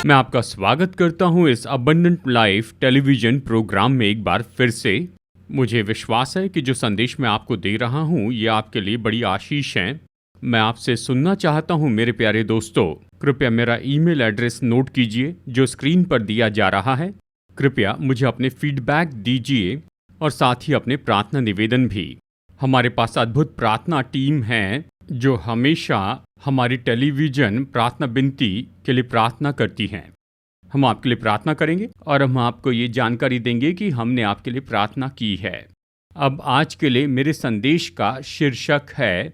मैं आपका स्वागत करता हूं इस अबंडेंट लाइफ टेलीविजन प्रोग्राम में एक बार फिर से। मुझे विश्वास है कि जो संदेश मैं आपको दे रहा हूं ये आपके लिए बड़ी आशीष है। मैं आपसे सुनना चाहता हूं मेरे प्यारे दोस्तों। कृपया मेरा ईमेल एड्रेस नोट कीजिए जो स्क्रीन पर दिया जा रहा है। कृपया मुझे अपने फीडबैक दीजिए और साथ ही अपने प्रार्थना निवेदन भी। हमारे पास अद्भुत प्रार्थना टीम है जो हमेशा हमारी टेलीविज़न प्रार्थना विनती के लिए प्रार्थना करती हैं। हम आपके लिए प्रार्थना करेंगे और हम आपको ये जानकारी देंगे कि हमने आपके लिए प्रार्थना की है। अब आज के लिए मेरे संदेश का शीर्षक है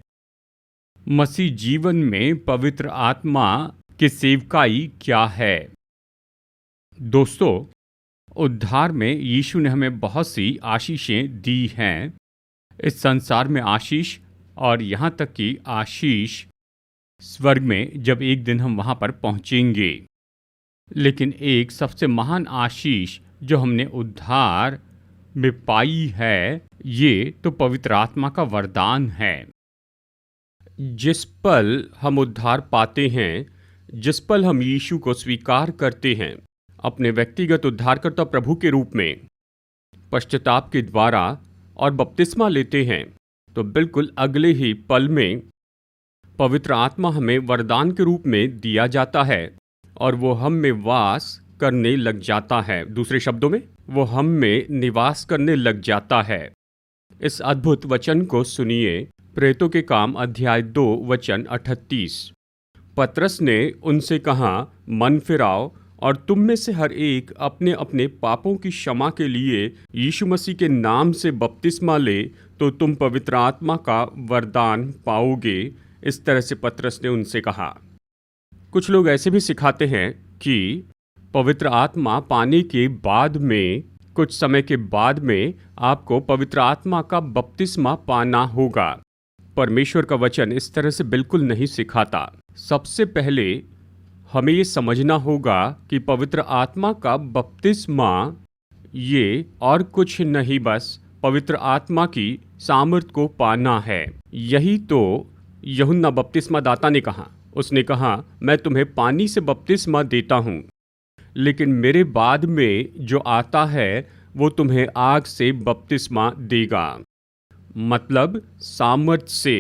मसीह जीवन में पवित्र आत्मा की सेवकाई क्या है। दोस्तों, उद्धार में यीशु ने हमें बहुत सी आशीषें दी हैं। इस संसार में आशीष और यहाँ तक कि आशीष स्वर्ग में जब एक दिन हम वहाँ पर पहुँचेंगे। लेकिन एक सबसे महान आशीष जो हमने उद्धार में पाई है ये तो पवित्र आत्मा का वरदान है। जिस पल हम उद्धार पाते हैं, जिस पल हम यीशु को स्वीकार करते हैं अपने व्यक्तिगत उद्धारकर्ता प्रभु के रूप में, पश्चाताप के द्वारा और बपतिस्मा लेते हैं, तो बिल्कुल अगले ही पल में पवित्र आत्मा हमें वरदान के रूप में दिया जाता है और वो हम में वास करने लग जाता है। दूसरे शब्दों में वो हम में निवास करने लग जाता है। इस अद्भुत वचन को सुनिए। प्रेरितों के काम अध्याय 2 वचन 38। पतरस ने उनसे कहा, मन फिराओ और तुम में से हर एक अपने अपने पापों की क्षमा के लिए यीशु मसीह के नाम से बपतिस्मा ले, तो तुम पवित्र आत्मा का वरदान पाओगे। इस तरह से पतरस ने उनसे कहा। कुछ लोग ऐसे भी सिखाते हैं कि पवित्र आत्मा पाने के बाद में, कुछ समय के बाद में आपको पवित्र आत्मा का बपतिस्मा पाना होगा। परमेश्वर का वचन इस तरह से बिल्कुल नहीं सिखाता। सबसे पहले हमें ये समझना होगा कि पवित्र आत्मा का बपतिस्मा ये और कुछ नहीं, बस पवित्र आत्मा की सामर्थ को पाना है। यही तो यूहन्ना बपतिस्मा दाता ने कहा। उसने कहा, मैं तुम्हें पानी से बपतिस्मा देता हूँ, लेकिन मेरे बाद में जो आता है वो तुम्हें आग से बपतिस्मा देगा। मतलब सामर्थ से।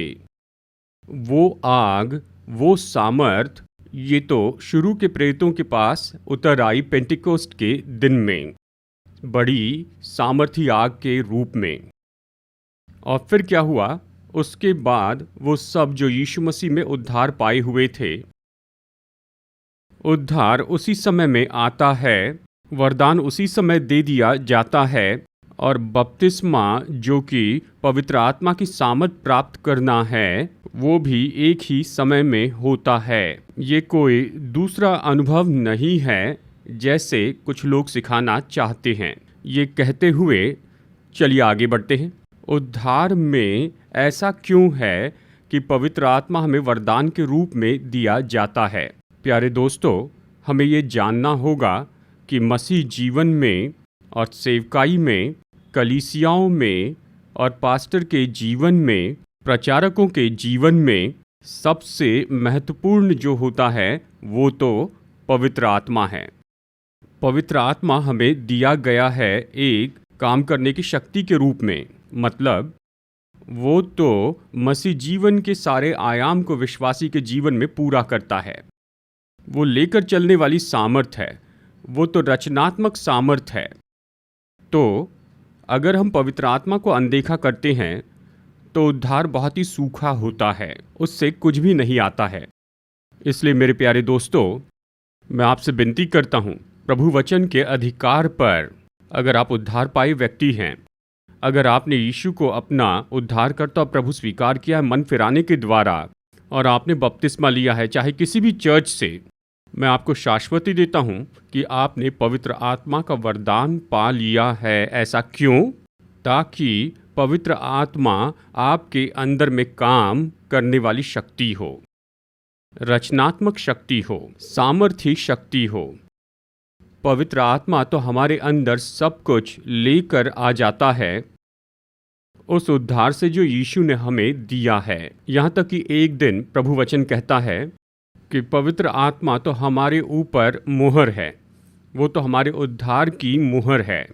वो आग, वो सामर्थ, ये तो शुरू के प्रेरितों के पास उतर आई पेंटिकोस्ट के दिन में, बड़ी सामर्थी आग के रूप में। और फिर क्या हुआ? उसके बाद वो सब जो यीशु मसीह में उद्धार पाए हुए थे, उद्धार उसी समय में आता है, वरदान उसी समय दे दिया जाता है, और बपतिस्मा जो कि पवित्र आत्मा की सामर्थ प्राप्त करना है वो भी एक ही समय में होता है। ये कोई दूसरा अनुभव नहीं है जैसे कुछ लोग सिखाना चाहते हैं। ये कहते हुए चलिए आगे बढ़ते हैं। उद्धार में ऐसा क्यों है कि पवित्र आत्मा हमें वरदान के रूप में दिया जाता है? प्यारे दोस्तों, हमें ये जानना होगा कि मसीह जीवन में और सेवकाई में, कलीसियाओं में और पास्टर के जीवन में, प्रचारकों के जीवन में सबसे महत्वपूर्ण जो होता है वो तो पवित्र आत्मा है। पवित्र आत्मा हमें दिया गया है एक काम करने की शक्ति के रूप में। मतलब वो तो मसीह जीवन के सारे आयाम को विश्वासी के जीवन में पूरा करता है। वो लेकर चलने वाली सामर्थ है, वो तो रचनात्मक सामर्थ है। तो अगर हम पवित्र आत्मा को अनदेखा करते हैं तो उद्धार बहुत ही सूखा होता है, उससे कुछ भी नहीं आता है। इसलिए मेरे प्यारे दोस्तों, मैं आपसे विनती करता हूँ, प्रभु वचन के अधिकार पर अगर आप उद्धार पाए व्यक्ति हैं, अगर आपने यीशु को अपना उद्धारकर्ता प्रभु स्वीकार किया है मन फिराने के द्वारा और आपने बपतिस्मा लिया है चाहे किसी भी चर्च से, मैं आपको शाश्वती देता हूँ कि आपने पवित्र आत्मा का वरदान पा लिया है। ऐसा क्यों? ताकि पवित्र आत्मा आपके अंदर में काम करने वाली शक्ति हो, रचनात्मक शक्ति हो, सामर्थी शक्ति हो। पवित्र आत्मा तो हमारे अंदर सब कुछ लेकर आ जाता है उस उद्धार से जो यीशु ने हमें दिया है। यहाँ तक कि एक दिन प्रभु वचन कहता है कि पवित्र आत्मा तो हमारे ऊपर मुहर है, वो तो हमारे उद्धार की मुहर है,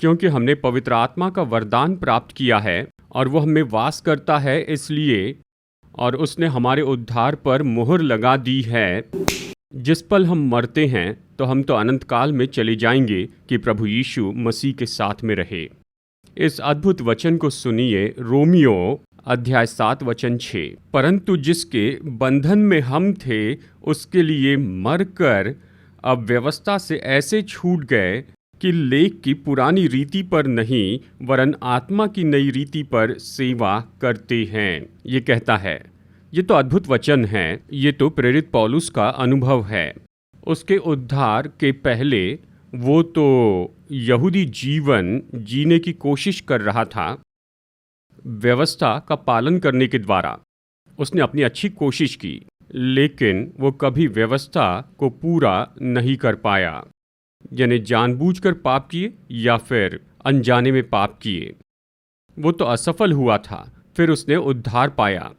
क्योंकि हमने पवित्र आत्मा का वरदान प्राप्त किया है और वो हमें वास करता है इसलिए, और उसने हमारे उद्धार पर मुहर लगा दी है। जिस पल हम मरते हैं तो हम तो अनंत काल में चले जाएंगे कि प्रभु यीशु मसीह के साथ में रहे। इस अद्भुत वचन को सुनिए, रोमियो अध्याय 7 वचन 6। परंतु जिसके बंधन में हम थे उसके लिए मरकर अब व्यवस्था से ऐसे छूट गए कि लेख की पुरानी रीति पर नहीं वरन आत्मा की नई रीति पर सेवा करते हैं। ये कहता है, ये तो अद्भुत वचन है, ये तो प्रेरित पौलुस का अनुभव है। उसके उद्धार के पहले वो तो यहूदी जीवन जीने की कोशिश कर रहा था। व्यवस्था का पालन करने के द्वारा उसने अपनी अच्छी कोशिश की, लेकिन वो कभी व्यवस्था को पूरा नहीं कर पाया। यानी जानबूझकर पाप किए या फिर अनजाने में पाप किए, वो तो असफल हुआ था। फिर उसने उद्धार पाया,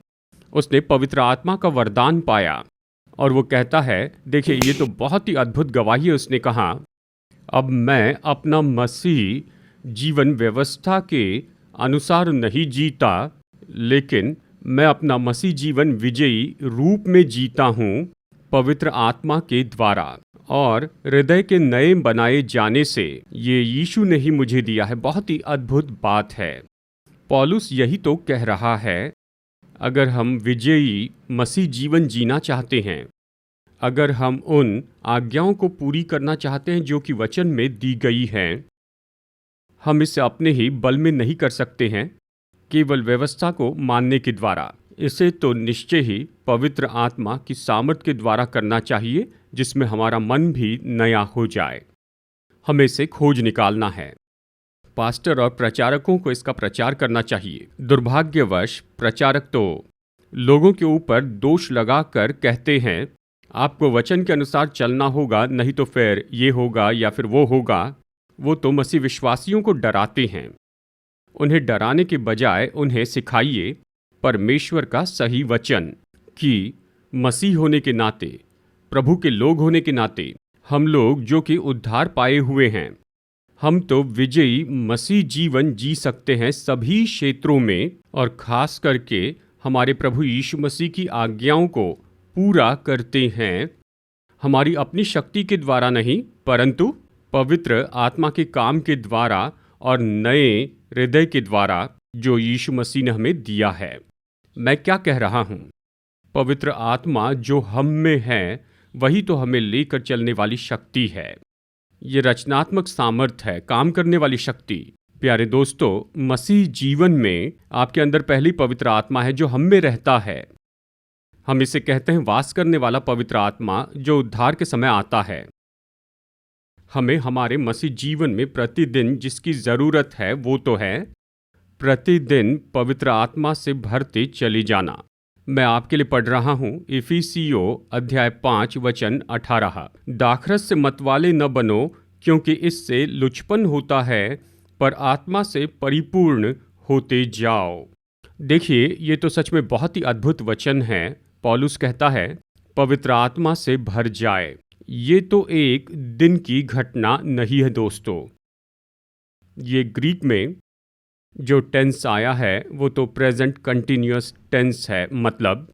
उसने पवित्र आत्मा का वरदान पाया, और वो कहता है, देखिए ये तो बहुत ही अद्भुत गवाही है। उसने कहा, अब मैं अपना मसीह जीवन व्यवस्था के अनुसार नहीं जीता, लेकिन मैं अपना मसीह जीवन विजयी रूप में जीता हूँ पवित्र आत्मा के द्वारा और हृदय के नए बनाए जाने से। ये यीशु ने ही मुझे दिया है। बहुत ही अद्भुत बात है। पौलुस यही तो कह रहा है, अगर हम विजयी मसीह जीवन जीना चाहते हैं, अगर हम उन आज्ञाओं को पूरी करना चाहते हैं जो कि वचन में दी गई हैं, हम इसे अपने ही बल में नहीं कर सकते हैं, केवल व्यवस्था को मानने के द्वारा। इसे तो निश्चय ही पवित्र आत्मा की सामर्थ के द्वारा करना चाहिए, जिसमें हमारा मन भी नया हो जाए। हमें इसे खोज निकालना है। पास्टर और प्रचारकों को इसका प्रचार करना चाहिए। दुर्भाग्यवश प्रचारक तो लोगों के ऊपर दोष लगाकर कहते हैं, आपको वचन के अनुसार चलना होगा, नहीं तो फिर ये होगा या फिर वो होगा। वो तो मसीह विश्वासियों को डराते हैं। उन्हें डराने के बजाय उन्हें सिखाइए परमेश्वर का सही वचन कि मसीह होने के नाते, प्रभु के लोग होने के नाते, हम लोग जो कि उद्धार पाए हुए हैं, हम तो विजयी मसीह जीवन जी सकते हैं सभी क्षेत्रों में, और खास करके हमारे प्रभु यीशु मसीह की आज्ञाओं को पूरा करते हैं। हमारी अपनी शक्ति के द्वारा नहीं, परंतु पवित्र आत्मा के काम के द्वारा और नए हृदय के द्वारा जो यीशु मसीह ने हमें दिया है। मैं क्या कह रहा हूँ? पवित्र आत्मा जो हम में है वही तो हमें लेकर चलने वाली शक्ति है। ये रचनात्मक सामर्थ्य है, काम करने वाली शक्ति। प्यारे दोस्तों, मसीह जीवन में आपके अंदर पहली पवित्र आत्मा है जो हम में रहता है। हम इसे कहते हैं वास करने वाला पवित्र आत्मा, जो उद्धार के समय आता है। हमें हमारे मसीह जीवन में प्रतिदिन जिसकी ज़रूरत है वो तो है प्रतिदिन पवित्र आत्मा से भरते चले जाना। मैं आपके लिए पढ़ रहा हूँ इफिसियो अध्याय 5 वचन 18। दाखरस से मतवाले न बनो, क्योंकि इससे लुचपन होता है, पर आत्मा से परिपूर्ण होते जाओ। देखिए, ये तो सच में बहुत ही अद्भुत वचन है। पौलुस कहता है पवित्र आत्मा से भर जाए। ये तो एक दिन की घटना नहीं है दोस्तों। ये ग्रीक में जो टेंस आया है वो तो प्रेजेंट कंटिन्यूअस टेंस है। मतलब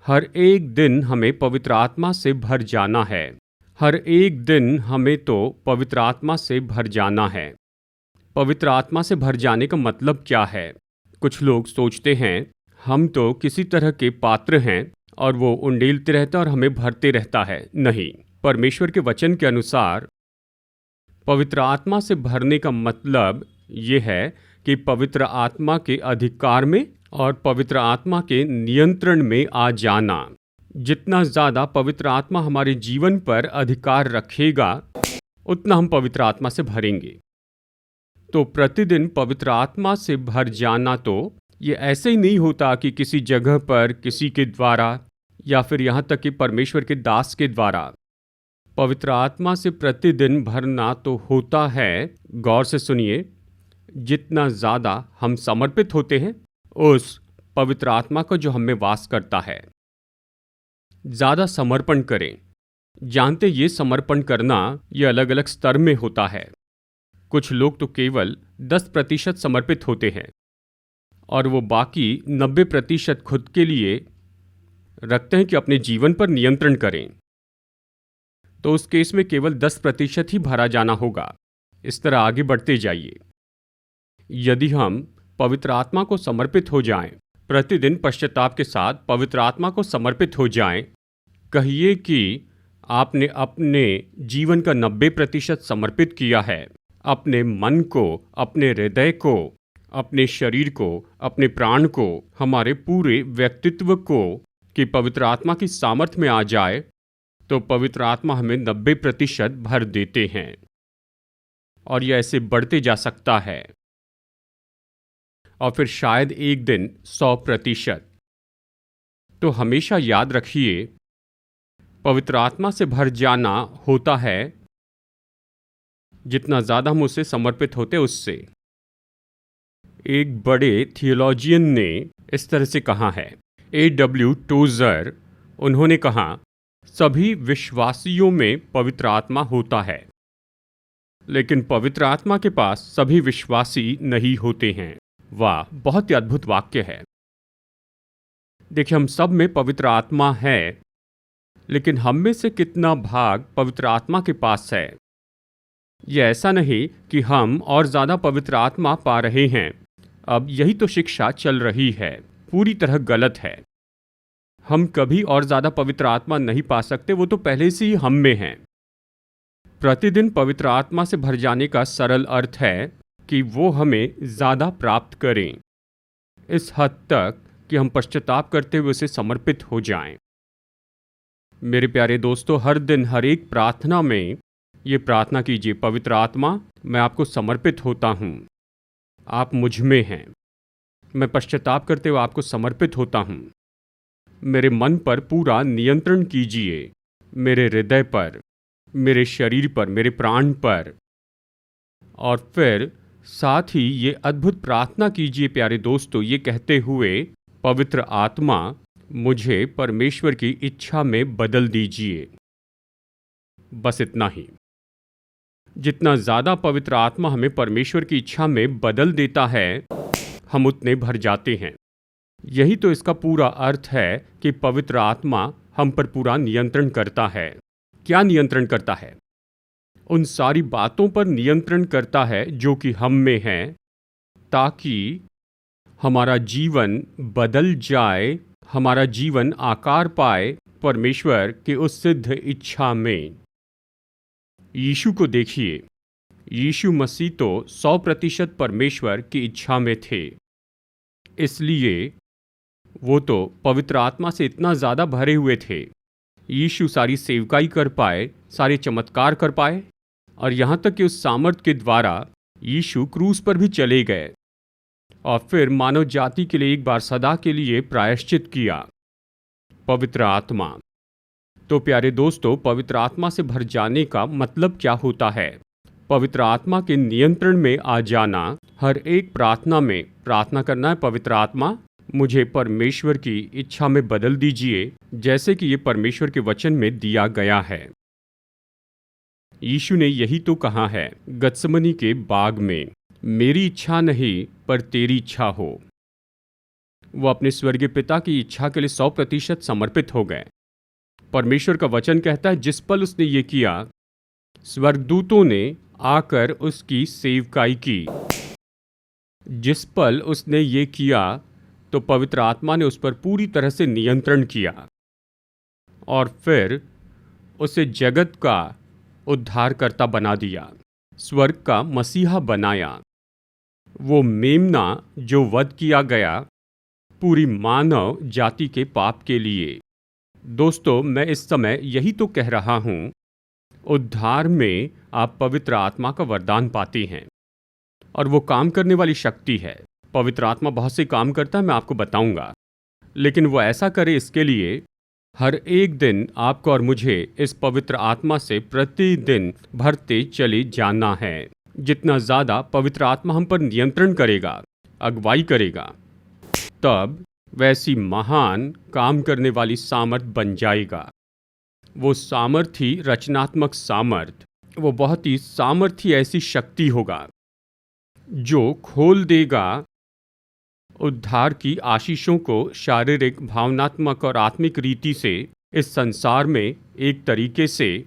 हर एक दिन हमें पवित्र आत्मा से भर जाना है। हर एक दिन हमें तो पवित्र आत्मा से भर जाना है। पवित्र आत्मा से भर जाने का मतलब क्या है? कुछ लोग सोचते हैं हम तो किसी तरह के पात्र हैं और वो उंडेलते रहता है और हमें भरते रहता है। नहीं, परमेश्वर के वचन के अनुसार पवित्र आत्मा से भरने का मतलब ये है कि पवित्र आत्मा के अधिकार में और पवित्र आत्मा के नियंत्रण में आ जाना। जितना ज़्यादा पवित्र आत्मा हमारे जीवन पर अधिकार रखेगा, उतना हम पवित्र आत्मा से भरेंगे। तो प्रतिदिन पवित्र आत्मा से भर जाना तो ये ऐसे ही नहीं होता कि किसी जगह पर किसी के द्वारा या फिर यहाँ तक कि परमेश्वर के दास के द्वारा। पवित्र आत्मा से प्रतिदिन भरना तो होता है, गौर से सुनिए, जितना ज़्यादा हम समर्पित होते हैं उस पवित्र आत्मा का जो हमें वास करता है, ज़्यादा समर्पण करें। जानते ये समर्पण करना ये अलग अलग स्तर में होता है। कुछ लोग तो केवल 10% समर्पित होते हैं और वो बाकी 90% खुद के लिए रखते हैं कि अपने जीवन पर नियंत्रण करें। तो उस केस में केवल 10% ही भरा जाना होगा। इस तरह आगे बढ़ते जाइए। यदि हम पवित्र आत्मा को समर्पित हो जाएं, प्रतिदिन पश्चाताप के साथ पवित्र आत्मा को समर्पित हो जाएं, कहिए कि आपने अपने जीवन का 90% समर्पित किया है। अपने मन को, अपने हृदय को, अपने शरीर को, अपने प्राण को, हमारे पूरे व्यक्तित्व को कि पवित्र आत्मा की सामर्थ्य में आ जाए, तो पवित्र आत्मा हमें 90% भर देते हैं और यह ऐसे बढ़ते जा सकता है और फिर शायद एक दिन 100%। तो हमेशा याद रखिए, पवित्र आत्मा से भर जाना होता है जितना ज़्यादा हम उसे समर्पित होते उससे। एक बड़े थियोलॉजियन ने इस तरह से कहा है, A.W. टोजर, उन्होंने कहा, सभी विश्वासियों में पवित्र आत्मा होता है, लेकिन पवित्र आत्मा के पास सभी विश्वासी नहीं होते हैं। वाह, बहुत ही अद्भुत वाक्य है। देखिए, हम सब में पवित्र आत्मा है, लेकिन हम में से कितना भाग पवित्र आत्मा के पास है? यह ऐसा नहीं कि हम और ज़्यादा पवित्र आत्मा पा रहे हैं। अब यही तो शिक्षा चल रही है, पूरी तरह गलत है। हम कभी और ज़्यादा पवित्र आत्मा नहीं पा सकते, वो तो पहले से ही हम में है। प्रतिदिन पवित्र आत्मा से भर जाने का सरल अर्थ है कि वो हमें ज़्यादा प्राप्त करें, इस हद तक कि हम पश्चाताप करते हुए उसे समर्पित हो जाएं। मेरे प्यारे दोस्तों, हर दिन हर एक प्रार्थना में ये प्रार्थना कीजिए, पवित्र आत्मा, मैं आपको समर्पित होता हूँ, आप मुझ में हैं। मैं पश्चाताप करते हुए आपको समर्पित होता हूँ। मेरे मन पर पूरा नियंत्रण कीजिए, मेरे हृदय पर, मेरे शरीर पर, मेरे प्राण पर। और फिर साथ ही ये अद्भुत प्रार्थना कीजिए प्यारे दोस्तों, ये कहते हुए, पवित्र आत्मा, मुझे परमेश्वर की इच्छा में बदल दीजिए। बस इतना ही। जितना ज़्यादा पवित्र आत्मा हमें परमेश्वर की इच्छा में बदल देता है, हम उतने भर जाते हैं। यही तो इसका पूरा अर्थ है कि पवित्र आत्मा हम पर पूरा नियंत्रण करता है। क्या नियंत्रण करता है? उन सारी बातों पर नियंत्रण करता है जो कि हम में हैं, ताकि हमारा जीवन बदल जाए, हमारा जीवन आकार पाए परमेश्वर की उस सिद्ध इच्छा में। यीशु को देखिए, यीशु मसीह तो 100% परमेश्वर की इच्छा में थे, इसलिए वो तो पवित्र आत्मा से इतना ज़्यादा भरे हुए थे। यीशु सारी सेवकाई कर पाए, सारे चमत्कार कर पाए, और यहाँ तक कि उस सामर्थ के द्वारा यीशु क्रूस पर भी चले गए और फिर मानव जाति के लिए एक बार सदा के लिए प्रायश्चित किया। पवित्र आत्मा। तो प्यारे दोस्तों, पवित्र आत्मा से भर जाने का मतलब क्या होता है? पवित्र आत्मा के नियंत्रण में आ जाना। हर एक प्रार्थना में प्रार्थना करना है, पवित्र आत्मा, मुझे परमेश्वर की इच्छा में बदल दीजिए, जैसे कि ये परमेश्वर के वचन में दिया गया है। यीशु ने यही तो कहा है गत्समनी के बाग में, मेरी इच्छा नहीं पर तेरी इच्छा हो। वो अपने स्वर्गीय पिता की इच्छा के लिए 100% समर्पित हो गए। परमेश्वर का वचन कहता है, जिस पल उसने ये किया, स्वर्गदूतों ने आकर उसकी सेवकाई की। जिस पल उसने ये किया, तो पवित्र आत्मा ने उस पर पूरी तरह से नियंत्रण किया और फिर उसे जगत का उद्धारकर्ता बना दिया, स्वर्ग का मसीहा बनाया। वो मेमना जो वध किया गया पूरी मानव जाति के पाप के लिए। दोस्तों, मैं इस समय यही तो कह रहा हूँ, उद्धार में आप पवित्र आत्मा का वरदान पाते हैं और वो काम करने वाली शक्ति है। पवित्र आत्मा बहुत से काम करता है, मैं आपको बताऊंगा, लेकिन वो ऐसा करे इसके लिए हर एक दिन आपको और मुझे इस पवित्र आत्मा से प्रतिदिन भरते चले जाना है। जितना ज़्यादा पवित्र आत्मा हम पर नियंत्रण करेगा, अगुवाई करेगा, तब वैसी महान काम करने वाली सामर्थ बन जाएगा। वो सामर्थी रचनात्मक सामर्थ, वो बहुत ही सामर्थी ऐसी शक्ति होगा जो खोल देगा उद्धार की आशीषों को शारीरिक, भावनात्मक और आत्मिक रीति से इस संसार में। एक तरीके से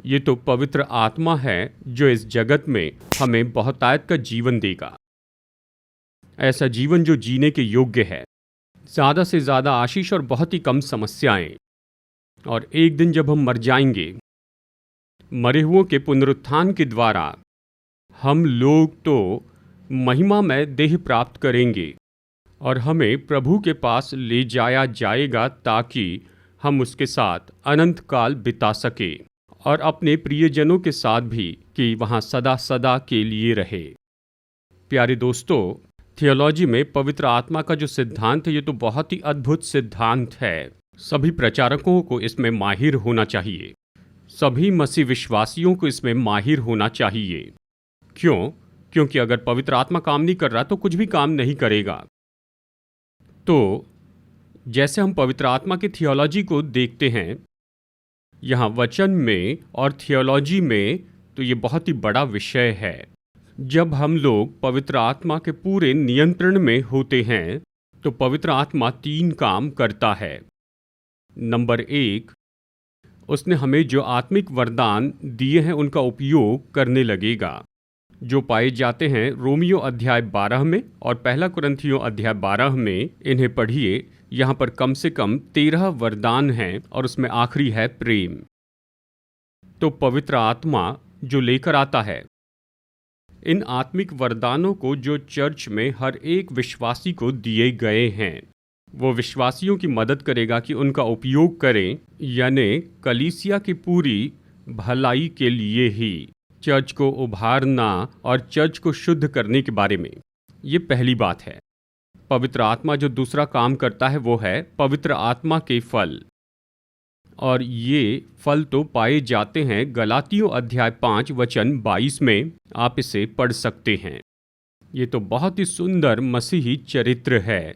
ये तो पवित्र आत्मा है जो इस जगत में हमें बहुतायत का जीवन देगा, ऐसा जीवन जो जीने के योग्य है, ज़्यादा से ज़्यादा आशीष और बहुत ही कम समस्याएं। और एक दिन जब हम मर जाएंगे, मरे हुओं के पुनरुत्थान के द्वारा हम लोग तो महिमामय देह प्राप्त करेंगे और हमें प्रभु के पास ले जाया जाएगा ताकि हम उसके साथ अनंत काल बिता सके और अपने प्रियजनों के साथ भी, कि वहाँ सदा सदा के लिए रहे। प्यारे दोस्तों, थियोलॉजी में पवित्र आत्मा का जो सिद्धांत है, ये तो बहुत ही अद्भुत सिद्धांत है। सभी प्रचारकों को इसमें माहिर होना चाहिए, सभी मसीह विश्वासियों को इसमें माहिर होना चाहिए। क्यों? क्योंकि अगर पवित्र आत्मा काम नहीं कर रहा तो कुछ भी काम नहीं करेगा। तो जैसे हम पवित्र आत्मा की थियोलॉजी को देखते हैं यहाँ वचन में और थियोलॉजी में, तो ये बहुत ही बड़ा विषय है। जब हम लोग पवित्र आत्मा के पूरे नियंत्रण में होते हैं तो पवित्र आत्मा 3 काम करता है। नंबर 1, उसने हमें जो आत्मिक वरदान दिए हैं उनका उपयोग करने लगेगा, जो पाए जाते हैं रोमियो अध्याय 12 में और पहला कुरिन्थियों अध्याय 12 में। इन्हें पढ़िए, यहाँ पर कम से कम 13 वरदान हैं और उसमें आखिरी है प्रेम। तो पवित्र आत्मा जो लेकर आता है इन आत्मिक वरदानों को, जो चर्च में हर एक विश्वासी को दिए गए हैं, वो विश्वासियों की मदद करेगा कि उनका उपयोग करें, यानी कलीसिया की पूरी भलाई के लिए ही, चर्च को उभारना और चर्च को शुद्ध करने के बारे में। ये पहली बात है। पवित्र आत्मा जो दूसरा काम करता है वो है पवित्र आत्मा के फल, और ये फल तो पाए जाते हैं गलातियों अध्याय 5 वचन 22 में। आप इसे पढ़ सकते हैं। ये तो बहुत ही सुंदर मसीही चरित्र है,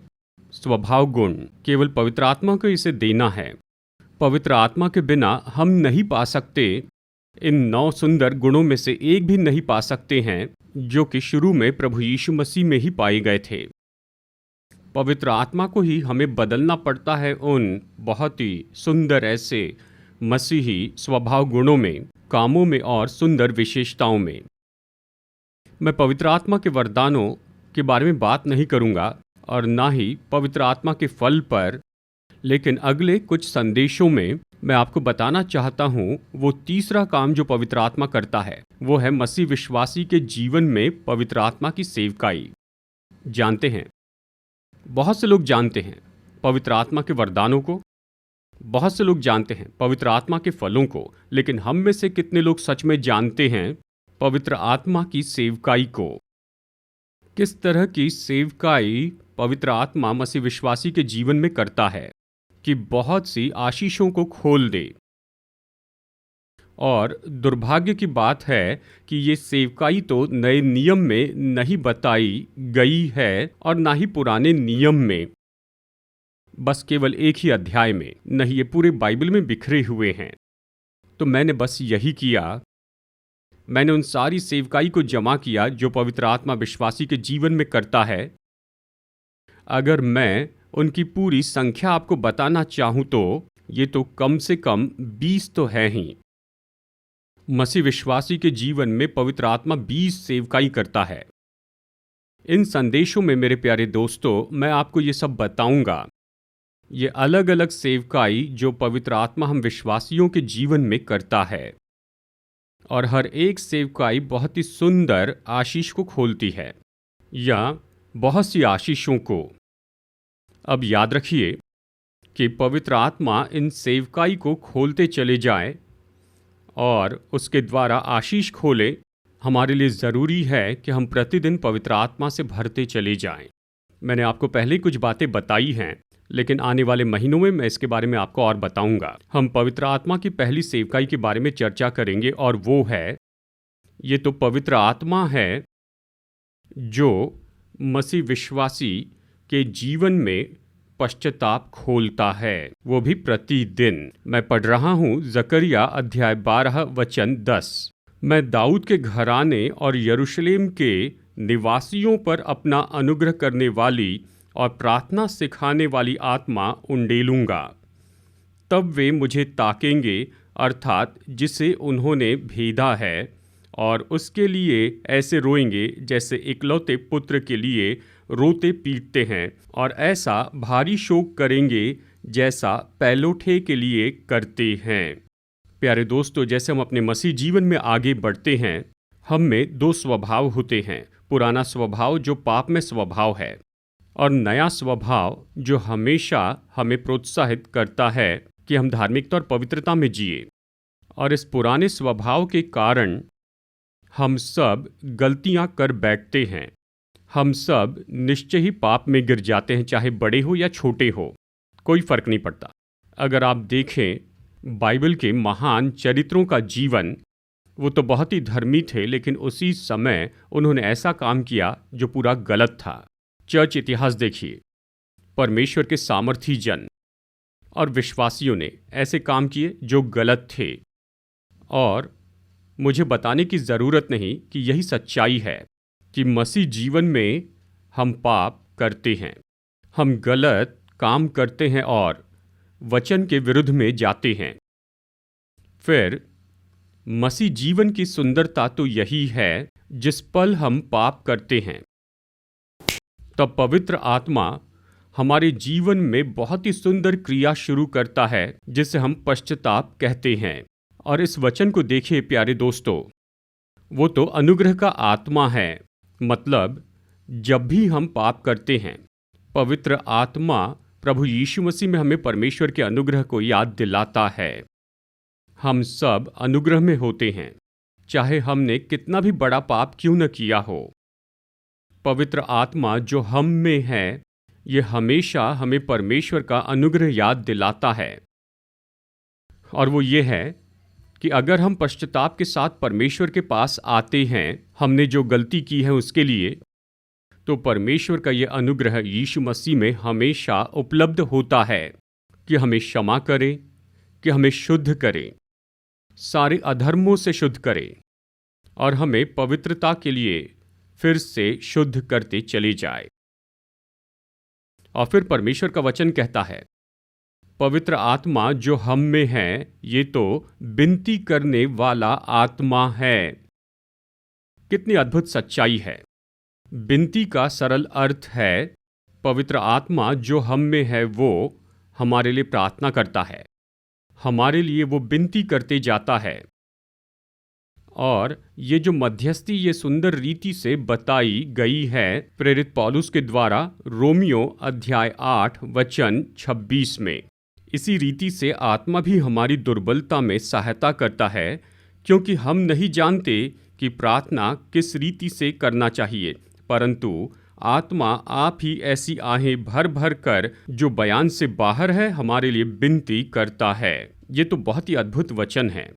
स्वभाव गुण केवल पवित्र आत्मा को इसे देना है। पवित्र आत्मा के बिना हम नहीं पा सकते, इन 9 सुंदर गुणों में से एक भी नहीं पा सकते हैं जो कि शुरू में प्रभु यीशु मसीह में ही पाए गए थे। पवित्र आत्मा को ही हमें बदलना पड़ता है उन बहुत ही सुंदर ऐसे मसीही स्वभाव गुणों में, कामों में और सुंदर विशेषताओं में। मैं पवित्र आत्मा के वरदानों के बारे में बात नहीं करूंगा और ना ही पवित्र आत्मा के फल पर, लेकिन अगले कुछ संदेशों में मैं आपको बताना चाहता हूँ वो तीसरा काम जो पवित्र आत्मा करता है, वो है मसीह विश्वासी के जीवन में पवित्र आत्मा की सेवकाई। जानते हैं, बहुत से लोग जानते हैं पवित्र आत्मा के वरदानों को, बहुत से लोग जानते हैं पवित्र आत्मा के फलों को, लेकिन हम में से कितने लोग सच में जानते हैं पवित्र आत्मा की सेवकाई को? किस तरह की सेवकाई पवित्र आत्मा मसीह विश्वासी के जीवन में करता है कि बहुत सी आशीषों को खोल दे। और दुर्भाग्य की बात है कि ये सेवकाई तो नए नियम में नहीं बताई गई है और ना ही पुराने नियम में, बस केवल एक ही अध्याय में, नहीं ये पूरे बाइबल में बिखरे हुए हैं। तो मैंने बस यही किया, मैंने उन सारी सेवकाई को जमा किया जो पवित्र आत्मा विश्वासी के जीवन में करता है। अगर मैं उनकी पूरी संख्या आपको बताना चाहूं तो ये तो कम से कम 20 तो है ही। मसीह विश्वासी के जीवन में पवित्र आत्मा 20 सेवकाई करता है। इन संदेशों में मेरे प्यारे दोस्तों, मैं आपको ये सब बताऊंगा, ये अलग अलग सेवकाई जो पवित्र आत्मा हम विश्वासियों के जीवन में करता है, और हर एक सेवकाई बहुत ही सुंदर आशीष को खोलती है, या बहुत सी आशीषों को। अब याद रखिए कि पवित्र आत्मा इन सेवकाई को खोलते चले जाए और उसके द्वारा आशीष खोले। हमारे लिए ज़रूरी है कि हम प्रतिदिन पवित्र आत्मा से भरते चले जाएं। मैंने आपको पहले कुछ बातें बताई हैं, लेकिन आने वाले महीनों में मैं इसके बारे में आपको और बताऊंगा। हम पवित्र आत्मा की पहली सेवकाई के बारे में चर्चा करेंगे और वो है ये तो पवित्र आत्मा है जो मसीह विश्वासी के जीवन में पश्चाताप खोलता है, वो भी प्रतिदिन। मैं पढ़ रहा हूँ जकरिया अध्याय 12 वचन 10। मैं दाऊद के घराने और यरूशलेम के निवासियों पर अपना अनुग्रह करने वाली और प्रार्थना सिखाने वाली आत्मा उंडेलूंगा। तब वे मुझे ताकेंगे, अर्थात जिसे उन्होंने भेदा है, और उसके लिए ऐसे रोएंगे जैसे इकलौते पुत्र के लिए रोते पीटते हैं, और ऐसा भारी शोक करेंगे जैसा पैलोठे के लिए करते हैं। प्यारे दोस्तों, जैसे हम अपने मसीह जीवन में आगे बढ़ते हैं, हम में दो स्वभाव होते हैं। पुराना स्वभाव जो पाप में स्वभाव है, और नया स्वभाव जो हमेशा हमें प्रोत्साहित करता है कि हम धार्मिकता और पवित्रता में जिए। और इस पुराने स्वभाव के कारण हम सब गलतियां कर बैठते हैं। हम सब निश्चय ही पाप में गिर जाते हैं, चाहे बड़े हो या छोटे हो, कोई फर्क नहीं पड़ता। अगर आप देखें बाइबल के महान चरित्रों का जीवन, वो तो बहुत ही धर्मी थे, लेकिन उसी समय उन्होंने ऐसा काम किया जो पूरा गलत था। चर्च इतिहास देखिए, परमेश्वर के सामर्थी जन और विश्वासियों ने ऐसे काम किए जो गलत थे। और मुझे बताने की ज़रूरत नहीं कि यही सच्चाई है कि मसीह जीवन में हम पाप करते हैं, हम गलत काम करते हैं और वचन के विरुद्ध में जाते हैं। फिर मसीह जीवन की सुंदरता तो यही है, जिस पल हम पाप करते हैं तब पवित्र आत्मा हमारे जीवन में बहुत ही सुंदर क्रिया शुरू करता है, जिसे हम पश्चाताप कहते हैं। और इस वचन को देखिए प्यारे दोस्तों, वो तो अनुग्रह का आत्मा है। मतलब जब भी हम पाप करते हैं, पवित्र आत्मा प्रभु यीशु मसीह में हमें परमेश्वर के अनुग्रह को याद दिलाता है। हम सब अनुग्रह में होते हैं, चाहे हमने कितना भी बड़ा पाप क्यों न किया हो। पवित्र आत्मा जो हम में है, ये हमेशा हमें परमेश्वर का अनुग्रह याद दिलाता है। और वो ये है कि अगर हम पश्चाताप के साथ परमेश्वर के पास आते हैं, हमने जो गलती की है उसके लिए, तो परमेश्वर का ये अनुग्रह यीशु मसीह में हमेशा उपलब्ध होता है कि हमें क्षमा करे, कि हमें शुद्ध करे, सारे अधर्मों से शुद्ध करे, और हमें पवित्रता के लिए फिर से शुद्ध करते चले जाए। और फिर परमेश्वर का वचन कहता है, पवित्र आत्मा जो हम में है, ये तो विनती करने वाला आत्मा है। कितनी अद्भुत सच्चाई है। विनती का सरल अर्थ है, पवित्र आत्मा जो हम में है वो हमारे लिए प्रार्थना करता है, हमारे लिए वो विनती करते जाता है। और ये जो मध्यस्थी ये सुंदर रीति से बताई गई है प्रेरित पौलुस के द्वारा रोमियो अध्याय 8 वचन 26 में, इसी रीति से आत्मा भी हमारी दुर्बलता में सहायता करता है, क्योंकि हम नहीं जानते कि प्रार्थना किस रीति से करना चाहिए, परंतु आत्मा आप ही ऐसी आहें भर भर कर जो बयान से बाहर है हमारे लिए विनती करता है। ये तो बहुत ही अद्भुत वचन है।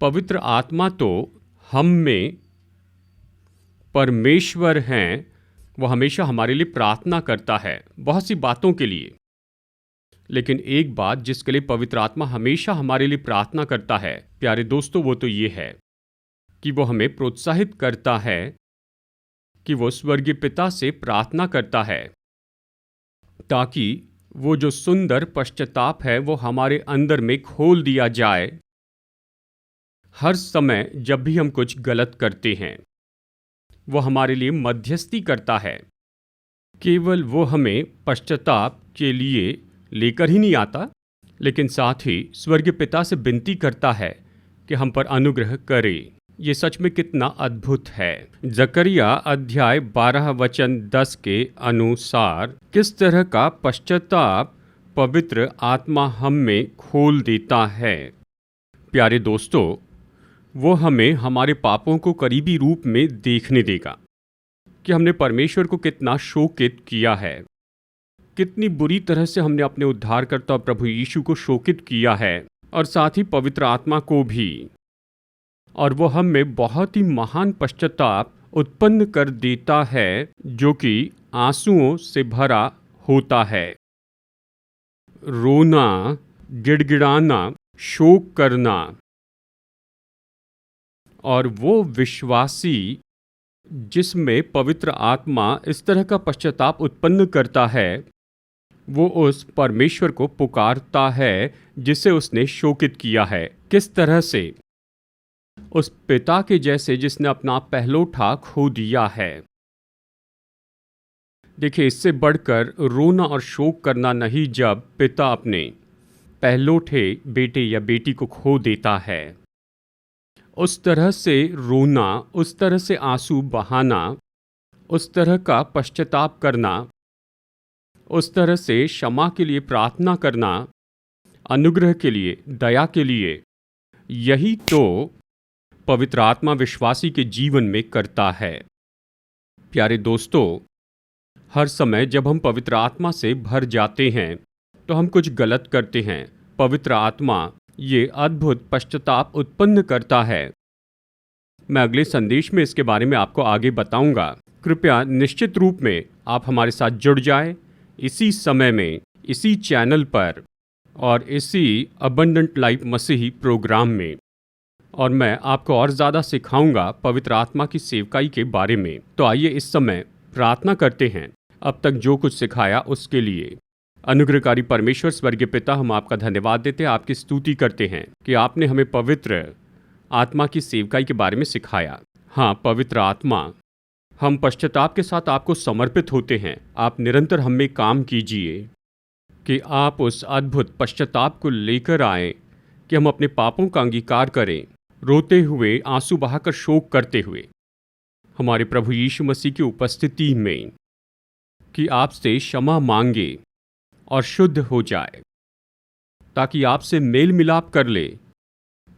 पवित्र आत्मा तो हम में परमेश्वर हैं, वो हमेशा हमारे लिए प्रार्थना करता है बहुत सी बातों के लिए। लेकिन एक बात जिसके लिए पवित्र आत्मा हमेशा हमारे लिए प्रार्थना करता है प्यारे दोस्तों, वो तो ये है कि वो हमें प्रोत्साहित करता है कि वो स्वर्गीय पिता से प्रार्थना करता है ताकि वो जो सुंदर पश्चाताप है वो हमारे अंदर में खोल दिया जाए। हर समय जब भी हम कुछ गलत करते हैं, वो हमारे लिए मध्यस्थी करता है। केवल वो हमें पश्चाताप के लिए लेकर ही नहीं आता, लेकिन साथ ही स्वर्गीय पिता से विनती करता है कि हम पर अनुग्रह करे। ये सच में कितना अद्भुत है। जकरिया अध्याय 12 वचन 10 के अनुसार किस तरह का पश्चाताप पवित्र आत्मा हम में खोल देता है। प्यारे दोस्तों, वो हमें हमारे पापों को करीबी रूप में देखने देगा कि हमने परमेश्वर को कितना शोकित किया है, कितनी बुरी तरह से हमने अपने उद्धारकर्ता प्रभु यीशु को शोकित किया है, और साथ ही पवित्र आत्मा को भी। और वो हम में बहुत ही महान पश्चाताप उत्पन्न कर देता है, जो कि आंसुओं से भरा होता है। रोना, गिड़गिड़ाना, शोक करना। और वो विश्वासी जिसमें पवित्र आत्मा इस तरह का पश्चाताप उत्पन्न करता है, वो उस परमेश्वर को पुकारता है जिसे उसने शोकित किया है। किस तरह से? उस पिता के जैसे जिसने अपना पहलोठा खो दिया है। देखिए, इससे बढ़कर रोना और शोक करना नहीं जब पिता अपने पहलोठे बेटे या बेटी को खो देता है। उस तरह से रोना, उस तरह से आंसू बहाना, उस तरह का पश्चाताप करना, उस तरह से क्षमा के लिए प्रार्थना करना, अनुग्रह के लिए, दया के लिए, यही तो पवित्र आत्मा विश्वासी के जीवन में करता है। प्यारे दोस्तों, हर समय जब हम पवित्र आत्मा से भर जाते हैं तो हम कुछ गलत करते हैं। पवित्र आत्मा ये अद्भुत पश्चाताप उत्पन्न करता है। मैं अगले संदेश में इसके बारे में आपको आगे बताऊंगा। कृपया निश्चित रूप में आप हमारे साथ जुड़ जाएं, इसी समय में, इसी चैनल पर और इसी अबंडेंट लाइफ मसीही प्रोग्राम में। और मैं आपको और ज़्यादा सिखाऊंगा पवित्र आत्मा की सेवकाई के बारे में। तो आइए इस समय प्रार्थना करते हैं अब तक जो कुछ सिखाया उसके लिए। अनुग्रहकारी परमेश्वर स्वर्गीय पिता, हम आपका धन्यवाद देते हैं, आपकी स्तुति करते हैं कि आपने हमें पवित्र आत्मा की सेवकाई के बारे में सिखाया। हाँ पवित्र आत्मा, हम पश्चाताप के साथ आपको समर्पित होते हैं। आप निरंतर हम में काम कीजिए कि आप उस अद्भुत पश्चाताप को लेकर आए कि हम अपने पापों का अंगीकार करें, रोते हुए, आंसू बहाकर, शोक करते हुए हमारे प्रभु यीशु मसीह की उपस्थिति में, कि आपसे क्षमा मांगे और शुद्ध हो जाए, ताकि आपसे मेल मिलाप कर ले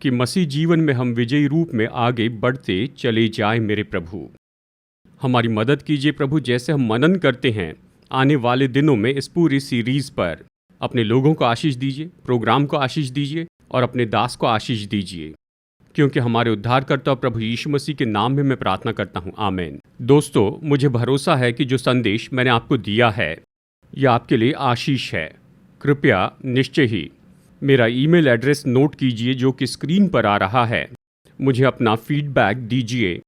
कि मसीह जीवन में हम विजयी रूप में आगे बढ़ते चले जाएं। मेरे प्रभु, हमारी मदद कीजिए प्रभु, जैसे हम मनन करते हैं आने वाले दिनों में इस पूरी सीरीज पर। अपने लोगों को आशीष दीजिए, प्रोग्राम को आशीष दीजिए और अपने दास को आशीष दीजिए, क्योंकि हमारे उद्धारकर्ता प्रभु यीशु मसीह के नाम में मैं प्रार्थना करता हूँ, आमीन। दोस्तों, मुझे भरोसा है कि जो संदेश मैंने आपको दिया है यह आपके लिए आशीष है। कृपया निश्चय ही मेरा ईमेल एड्रेस नोट कीजिए जो कि स्क्रीन पर आ रहा है। मुझे अपना फीडबैक दीजिए,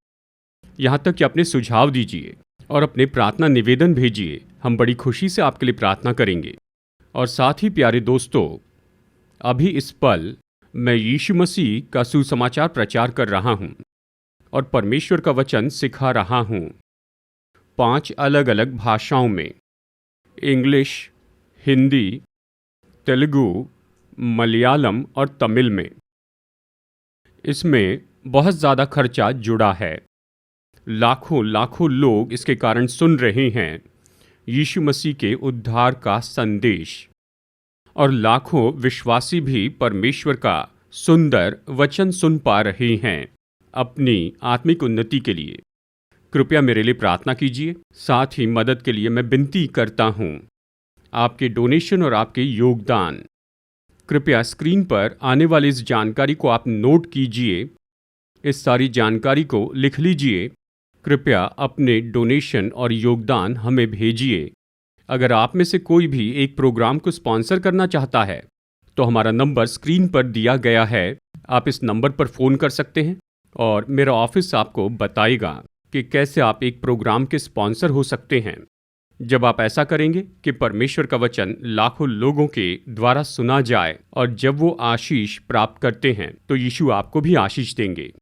यहाँ तक कि अपने सुझाव दीजिए और अपने प्रार्थना निवेदन भेजिए। हम बड़ी खुशी से आपके लिए प्रार्थना करेंगे। और साथ ही प्यारे दोस्तों, अभी इस पल मैं यीशु मसीह का सुसमाचार प्रचार कर रहा हूँ और परमेश्वर का वचन सिखा रहा हूँ 5 अलग अलग भाषाओं में, इंग्लिश, हिंदी, तेलुगु, मलयालम और तमिल में। इसमें बहुत ज़्यादा खर्चा जुड़ा है। लाखों लाखों लोग इसके कारण सुन रहे हैं यीशु मसीह के उद्धार का संदेश, और लाखों विश्वासी भी परमेश्वर का सुंदर वचन सुन पा रहे हैं अपनी आत्मिक उन्नति के लिए। कृपया मेरे लिए प्रार्थना कीजिए। साथ ही मदद के लिए मैं विनती करता हूँ आपके डोनेशन और आपके योगदान। कृपया स्क्रीन पर आने वाली इस जानकारी को आप नोट कीजिए, इस सारी जानकारी को लिख लीजिए। कृपया अपने डोनेशन और योगदान हमें भेजिए। अगर आप में से कोई भी एक प्रोग्राम को स्पॉन्सर करना चाहता है तो हमारा नंबर स्क्रीन पर दिया गया है। आप इस नंबर पर फ़ोन कर सकते हैं और मेरा ऑफिस आपको बताएगा कि कैसे आप एक प्रोग्राम के स्पॉन्सर हो सकते हैं। जब आप ऐसा करेंगे कि परमेश्वर का वचन लाखों लोगों के द्वारा सुना जाए और जब वो आशीष प्राप्त करते हैं तो यीशु आपको भी आशीष देंगे।